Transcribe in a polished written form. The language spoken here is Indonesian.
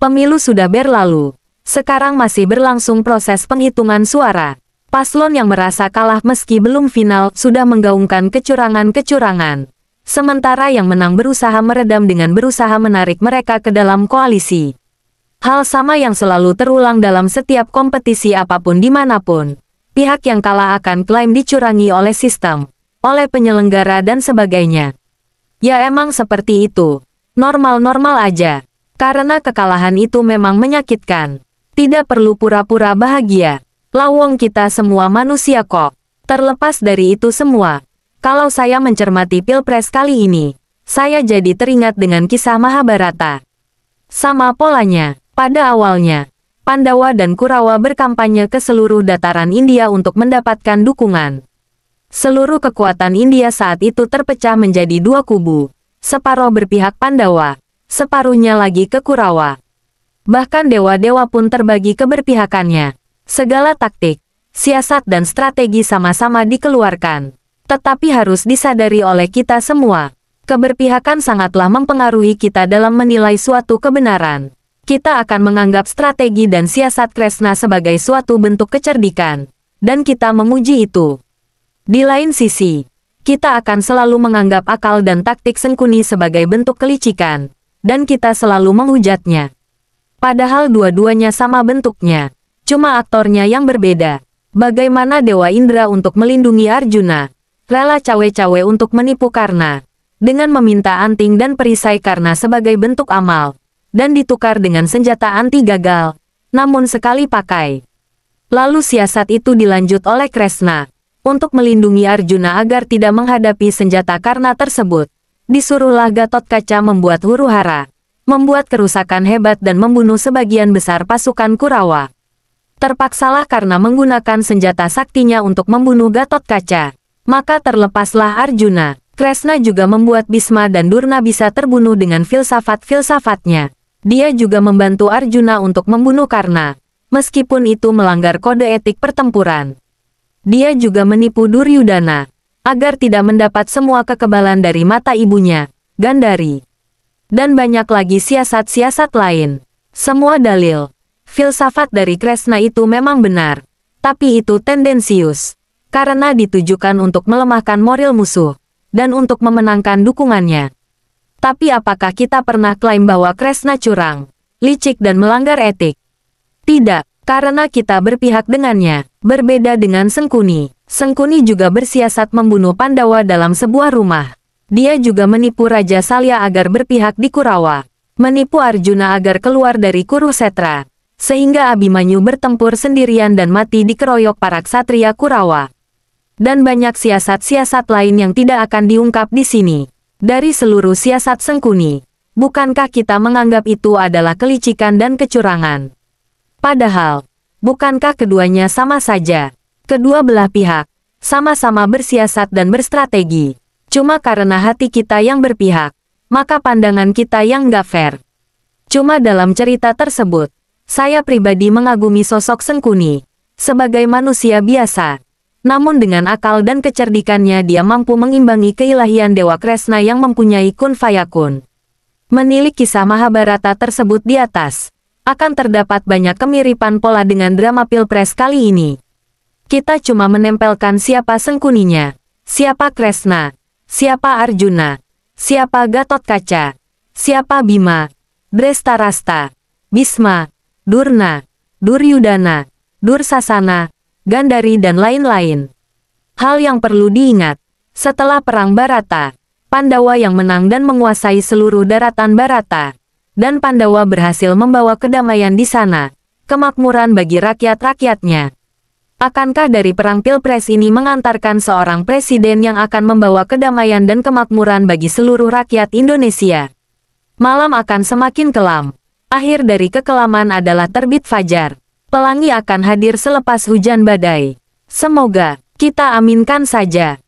Pemilu sudah berlalu. Sekarang masih berlangsung proses penghitungan suara. Paslon yang merasa kalah meski belum final sudah menggaungkan kecurangan-kecurangan. Sementara yang menang berusaha meredam dengan berusaha menarik mereka ke dalam koalisi. Hal sama yang selalu terulang dalam setiap kompetisi apapun dimanapun. Pihak yang kalah akan klaim dicurangi oleh sistem, oleh penyelenggara dan sebagainya. Ya emang seperti itu. Normal-normal aja. Karena kekalahan itu memang menyakitkan. Tidak perlu pura-pura bahagia. Lawong kita semua manusia kok. Terlepas dari itu semua, kalau saya mencermati Pilpres kali ini, saya jadi teringat dengan kisah Mahabharata. Sama polanya, pada awalnya, Pandawa dan Kurawa berkampanye ke seluruh dataran India untuk mendapatkan dukungan. Seluruh kekuatan India saat itu terpecah menjadi dua kubu. Separuh berpihak Pandawa, separuhnya lagi ke Kurawa. Bahkan dewa-dewa pun terbagi keberpihakannya. Segala taktik, siasat dan strategi sama-sama dikeluarkan. Tetapi harus disadari oleh kita semua, keberpihakan sangatlah mempengaruhi kita dalam menilai suatu kebenaran. Kita akan menganggap strategi dan siasat Kresna sebagai suatu bentuk kecerdikan, dan kita memuji itu. Di lain sisi, kita akan selalu menganggap akal dan taktik Sengkuni sebagai bentuk kelicikan, dan kita selalu menghujatnya. Padahal dua-duanya sama bentuknya, cuma aktornya yang berbeda. Bagaimana Dewa Indra untuk melindungi Arjuna, rela cawe-cawe untuk menipu Karna, dengan meminta anting dan perisai Karna sebagai bentuk amal, dan ditukar dengan senjata anti gagal, namun sekali pakai. Lalu siasat itu dilanjut oleh Kresna, untuk melindungi Arjuna agar tidak menghadapi senjata Karna tersebut. Disuruhlah Gatotkaca membuat huru-hara, membuat kerusakan hebat dan membunuh sebagian besar pasukan Kurawa. Terpaksalah Karna menggunakan senjata saktinya untuk membunuh Gatotkaca. Maka terlepaslah Arjuna. Kresna juga membuat Bhisma dan Durna bisa terbunuh dengan filsafat-filsafatnya. Dia juga membantu Arjuna untuk membunuh Karna, meskipun itu melanggar kode etik pertempuran. Dia juga menipu Duryudana, agar tidak mendapat semua kekebalan dari mata ibunya, Gandhari. Dan banyak lagi siasat-siasat lain. Semua dalil, filsafat dari Kresna itu memang benar, tapi itu tendensius, karena ditujukan untuk melemahkan moral musuh, dan untuk memenangkan dukungannya. Tapi apakah kita pernah klaim bahwa Kresna curang, licik dan melanggar etik? Tidak, karena kita berpihak dengannya. Berbeda dengan Sengkuni. Sengkuni juga bersiasat membunuh Pandawa dalam sebuah rumah. Dia juga menipu Raja Salya agar berpihak di Kurawa. Menipu Arjuna agar keluar dari Kurusetra. Sehingga Abhimanyu bertempur sendirian dan mati dikeroyok para ksatria Kurawa. Dan banyak siasat-siasat lain yang tidak akan diungkap di sini. Dari seluruh siasat Sengkuni, bukankah kita menganggap itu adalah kelicikan dan kecurangan? Padahal, bukankah keduanya sama saja? Kedua belah pihak, sama-sama bersiasat dan berstrategi. Cuma karena hati kita yang berpihak, maka pandangan kita yang nggak fair. Cuma dalam cerita tersebut, saya pribadi mengagumi sosok Sengkuni. Sebagai manusia biasa, namun dengan akal dan kecerdikannya dia mampu mengimbangi keilahian Dewa Kresna yang mempunyai kun fayakun. Menilik kisah Mahabharata tersebut di atas, akan terdapat banyak kemiripan pola dengan drama Pilpres kali ini. Kita cuma menempelkan siapa Sengkuninya, siapa Kresna, siapa Arjuna, siapa Gatotkaca, siapa Bima, Drestarasta, Bhisma, Durna, Duryudana, Dursasana, Gandhari dan lain-lain. Hal yang perlu diingat, setelah Perang Bharata, Pandawa yang menang dan menguasai seluruh daratan Bharata, dan Pandawa berhasil membawa kedamaian di sana, kemakmuran bagi rakyat-rakyatnya. Akankah dari perang Pilpres ini mengantarkan seorang presiden yang akan membawa kedamaian dan kemakmuran bagi seluruh rakyat Indonesia? Malam akan semakin kelam. Akhir dari kekelaman adalah terbit fajar. Pelangi akan hadir selepas hujan badai. Semoga kita aminkan saja.